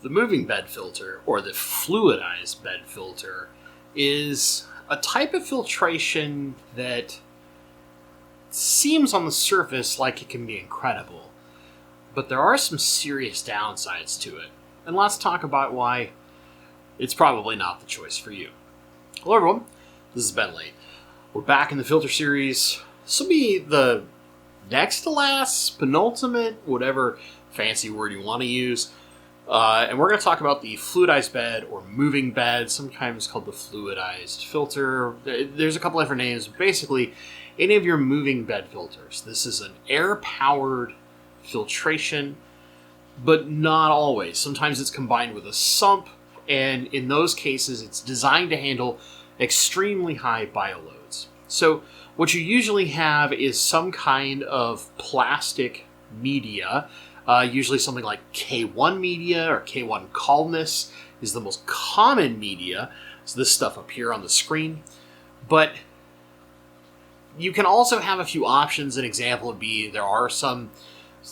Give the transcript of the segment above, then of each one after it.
The moving bed filter, or the fluidized bed filter, is a type of filtration that seems on the surface like it can be incredible, but there are some serious downsides to it. And let's talk about why it's probably not the choice for you. Hello everyone, this is Bentley. We're back in the filter series. This will be the next to last, penultimate, whatever fancy word you want to use. And we're going to talk about the fluidized bed or moving bed, sometimes called the fluidized filter. There's a couple different names. Basically, any of your moving bed filters. This is an air-powered filtration, but not always. Sometimes it's combined with a sump, and in those cases, it's designed to handle extremely high bioloads. So what you usually have is some kind of plastic media. Usually something like K1 media or K1 columnist is the most common media. So this stuff up here on the screen. But you can also have a few options. An example would be there are some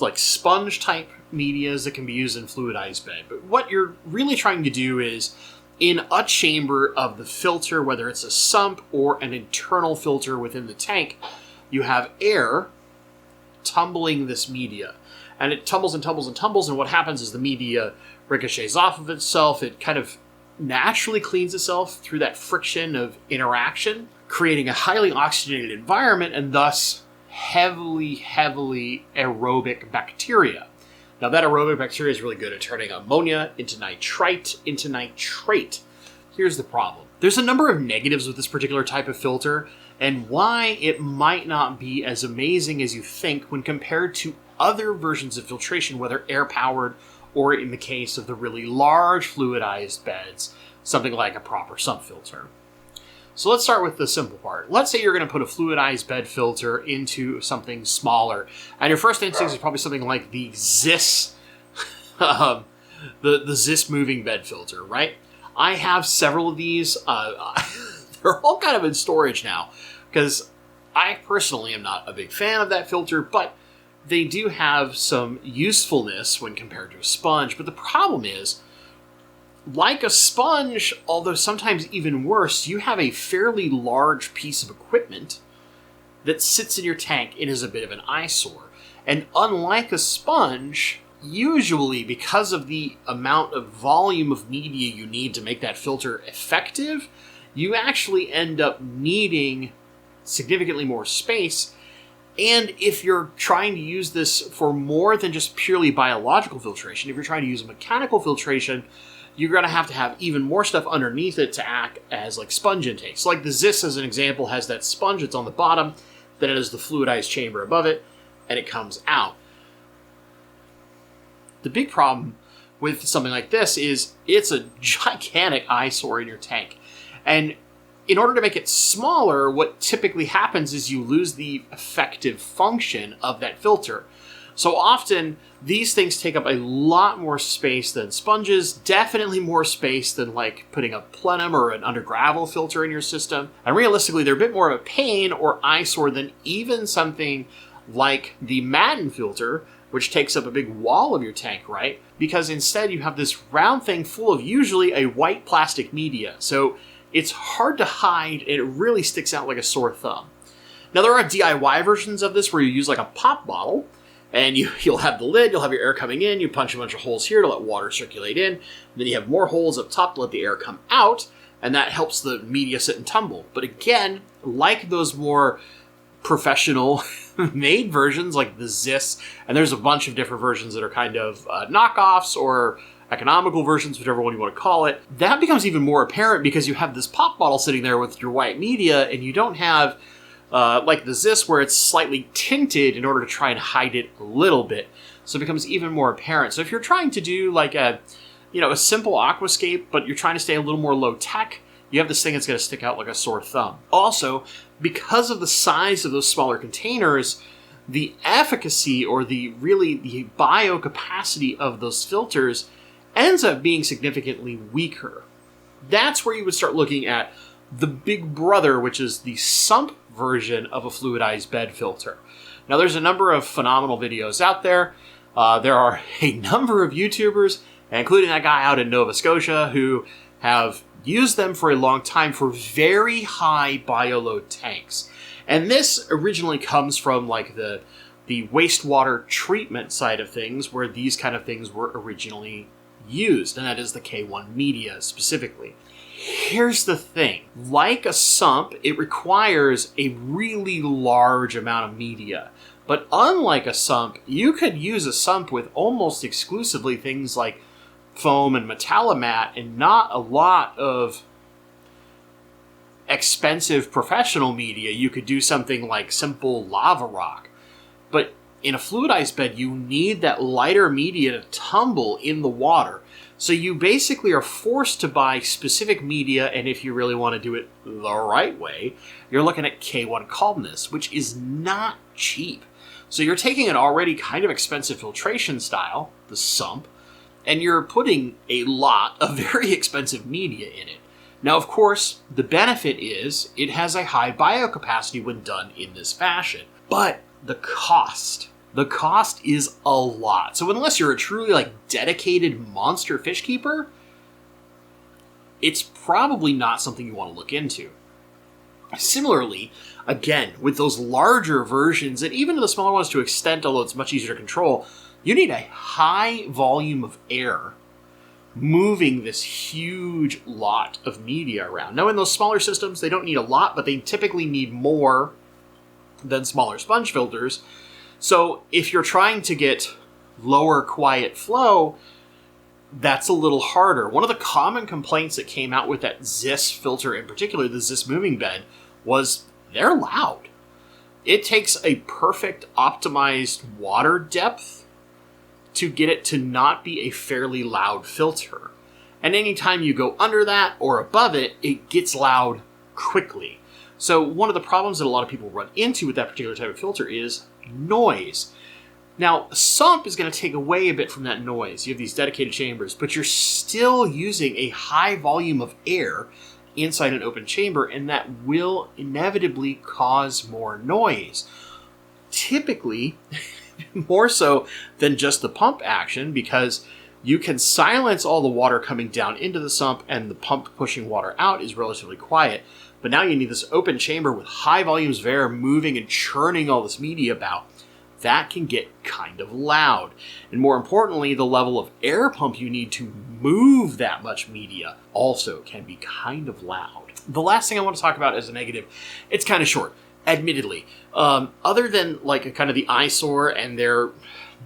like sponge type medias that can be used in fluidized bed. But what you're really trying to do is in a chamber of the filter, whether it's a sump or an internal filter within the tank, you have air tumbling this media. And it tumbles and tumbles and tumbles, and what happens is the media ricochets off of itself. It kind of naturally cleans itself through that friction of interaction, creating a highly oxygenated environment and thus heavily aerobic bacteria. Now that aerobic bacteria is really good at turning ammonia into nitrite into nitrate. Here's the problem. There's a number of negatives with this particular type of filter, and why it might not be as amazing as you think when compared to other versions of filtration, whether air-powered or in the case of the really large fluidized beds, something like a proper sump filter. So let's start with the simple part. Let's say you're going to put a fluidized bed filter into something smaller, and your first instinct is probably something like the ZIS, the ZIS moving bed filter, right? I have several of these. They're all kind of in storage now, because I personally am not a big fan of that filter, but they do have some usefulness when compared to a sponge. But the problem is, like a sponge, although sometimes even worse, you have a fairly large piece of equipment that sits in your tank and is a bit of an eyesore. And unlike a sponge, usually because of the amount of volume of media you need to make that filter effective, you actually end up needing significantly more space. And if you're trying to use this for more than just purely biological filtration, if you're trying to use a mechanical filtration, you're going to have even more stuff underneath it to act as like sponge intakes. So like the ZIS, as an example, has that sponge that's on the bottom, then it has the fluidized chamber above it, and it comes out. The big problem with something like this is it's a gigantic eyesore in your tank. And in order to make it smaller, what typically happens is you lose the effective function of that filter. So often, these things take up a lot more space than sponges, definitely more space than like putting a plenum or an under gravel filter in your system. And realistically, they're a bit more of a pain or eyesore than even something like the Madden filter, which takes up a big wall of your tank, right? Because instead you have this round thing full of usually a white plastic media. So it's hard to hide, and it really sticks out like a sore thumb. Now, there are DIY versions of this where you use like a pop bottle, and you'll have the lid, you'll have your air coming in, you punch a bunch of holes here to let water circulate in, and then you have more holes up top to let the air come out, and that helps the media sit and tumble. But again, like those more professional made versions like the ZIS, and there's a bunch of different versions that are kind of knockoffs or economical versions, whichever one you want to call it, that becomes even more apparent because you have this pop bottle sitting there with your white media, and you don't have, like the ZIS, where it's slightly tinted in order to try and hide it a little bit. So it becomes even more apparent. So if you're trying to do like a simple aquascape, but you're trying to stay a little more low tech, you have this thing that's going to stick out like a sore thumb. Also, because of the size of those smaller containers, the efficacy or the bio capacity of those filters ends up being significantly weaker. That's where you would start looking at the big brother, which is the sump version of a fluidized bed filter. Now, there's a number of phenomenal videos out there. There are a number of YouTubers including that guy out in Nova Scotia who have used them for a long time for very high bioload tanks. And this originally comes from like the wastewater treatment side of things, where these kind of things were originally used, and that is the K1 media specifically. Here's the thing. Like a sump, it requires a really large amount of media. But unlike a sump, you could use a sump with almost exclusively things like foam and Metalamat and not a lot of expensive professional media. You could do something like simple lava rock. But in a fluidized bed, you need that lighter media to tumble in the water. So you basically are forced to buy specific media, and if you really want to do it the right way, you're looking at K1 calmness, which is not cheap. So you're taking an already kind of expensive filtration style, the sump, and you're putting a lot of very expensive media in it. Now, of course, the benefit is it has a high biocapacity when done in this fashion. But the cost is a lot. So unless you're a truly like dedicated monster fish keeper, it's probably not something you want to look into. Similarly, again, with those larger versions, and even the smaller ones to extent, although it's much easier to control, you need a high volume of air moving this huge lot of media around. Now, in those smaller systems, they don't need a lot, but they typically need more than smaller sponge filters. So if you're trying to get lower quiet flow, that's a little harder. One of the common complaints that came out with that Zis filter in particular, the Zis moving bed, was they're loud. It takes a perfect optimized water depth to get it to not be a fairly loud filter. And anytime you go under that or above it, it gets loud quickly. So one of the problems that a lot of people run into with that particular type of filter is noise. Now, a sump is going to take away a bit from that noise. You have these dedicated chambers, but you're still using a high volume of air inside an open chamber, and that will inevitably cause more noise. Typically, more so than just the pump action, because you can silence all the water coming down into the sump, and the pump pushing water out is relatively quiet. But now you need this open chamber with high volumes of air moving and churning all this media about. That can get kind of loud. And more importantly, the level of air pump you need to move that much media also can be kind of loud. The last thing I want to talk about as a negative, it's kind of short, admittedly. Other than like a kind of the eyesore, and they're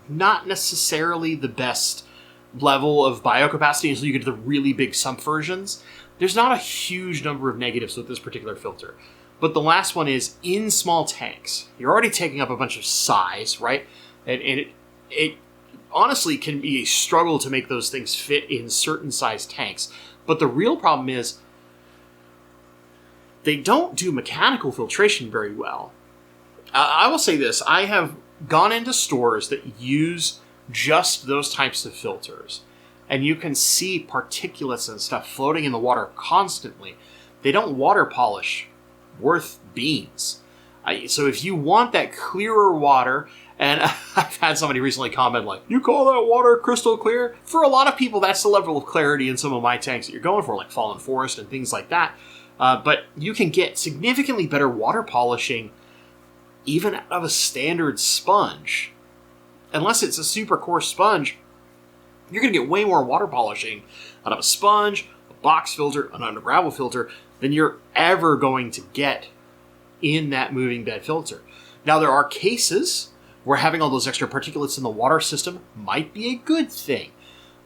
not necessarily the best level of biocapacity until you get to the really big sump versions, there's not a huge number of negatives with this particular filter. But the last one is in small tanks. You're already taking up a bunch of size, right? And it honestly can be a struggle to make those things fit in certain size tanks. But the real problem is they don't do mechanical filtration very well. I will say this. I have gone into stores that use just those types of filters, and you can see particulates and stuff floating in the water constantly. They don't water polish worth beans. So if you want that clearer water, and I've had somebody recently comment like, you call that water crystal clear? For a lot of people, that's the level of clarity in some of my tanks that you're going for, like Fallen Forest and things like that. But you can get significantly better water polishing even out of a standard sponge. Unless it's a super coarse sponge, you're going to get way more water polishing out of a sponge, a box filter, an under gravel filter than you're ever going to get in that moving bed filter. Now, there are cases where having all those extra particulates in the water system might be a good thing.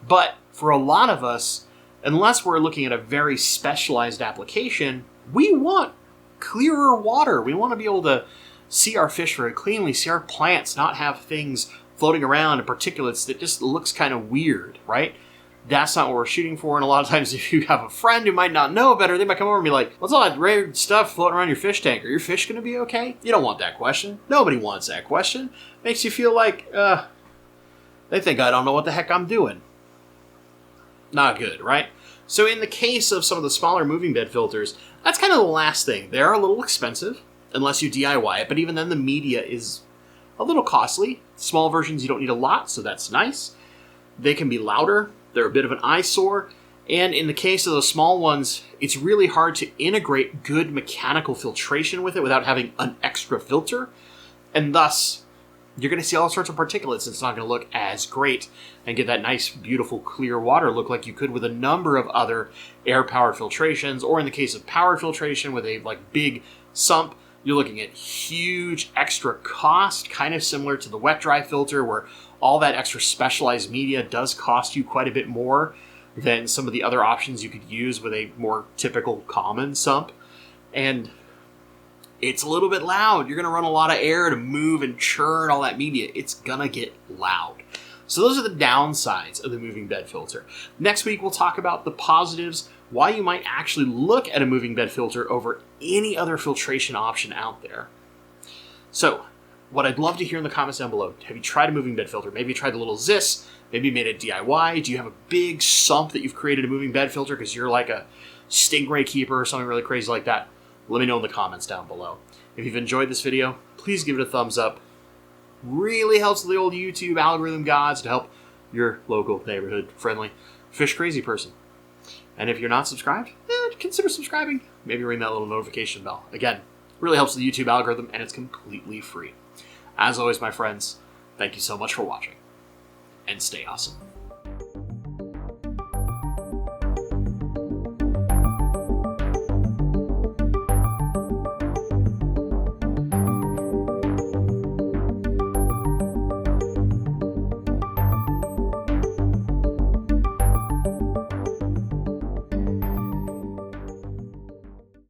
But for a lot of us, unless we're looking at a very specialized application, we want clearer water. We want to be able to see our fish very cleanly, see our plants not have things floating around and particulates that just looks kind of weird, right? That's not what we're shooting for. And a lot of times if you have a friend who might not know better, they might come over and be like, what's all that weird stuff floating around your fish tank? Are your fish going to be okay? You don't want that question. Nobody wants that question. Makes you feel like, they think I don't know what the heck I'm doing. Not good, right? So in the case of some of the smaller moving bed filters, that's kind of the last thing. They're a little expensive, unless you DIY it, but even then the media is a little costly. Small versions, you don't need a lot, so that's nice. They can be louder. They're a bit of an eyesore, and in the case of the small ones, it's really hard to integrate good mechanical filtration with it without having an extra filter, and thus you're going to see all sorts of particulates. It's not going to look as great and get that nice, beautiful, clear water look like you could with a number of other air-powered filtrations, or in the case of powered filtration with a big sump, you're looking at huge extra cost, kind of similar to the wet-dry filter, where all that extra specialized media does cost you quite a bit more than some of the other options you could use with a more typical common sump. And it's a little bit loud. You're going to run a lot of air to move and churn all that media. It's going to get loud. So those are the downsides of the moving bed filter. Next week, we'll talk about the positives, why you might actually look at a moving bed filter over any other filtration option out there. So what I'd love to hear in the comments down below, have you tried a moving bed filter? Maybe you tried the little Zis. Maybe you made a DIY. Do you have a big sump that you've created a moving bed filter because you're like a stingray keeper or something really crazy like that? Let me know in the comments down below. If you've enjoyed this video, please give it a thumbs up. Really helps the old YouTube algorithm gods to help your local neighborhood friendly fish crazy person. And if you're not subscribed, consider subscribing. Maybe ring that little notification bell. Again, really helps the YouTube algorithm, and it's completely free. As always, my friends, thank you so much for watching, and stay awesome.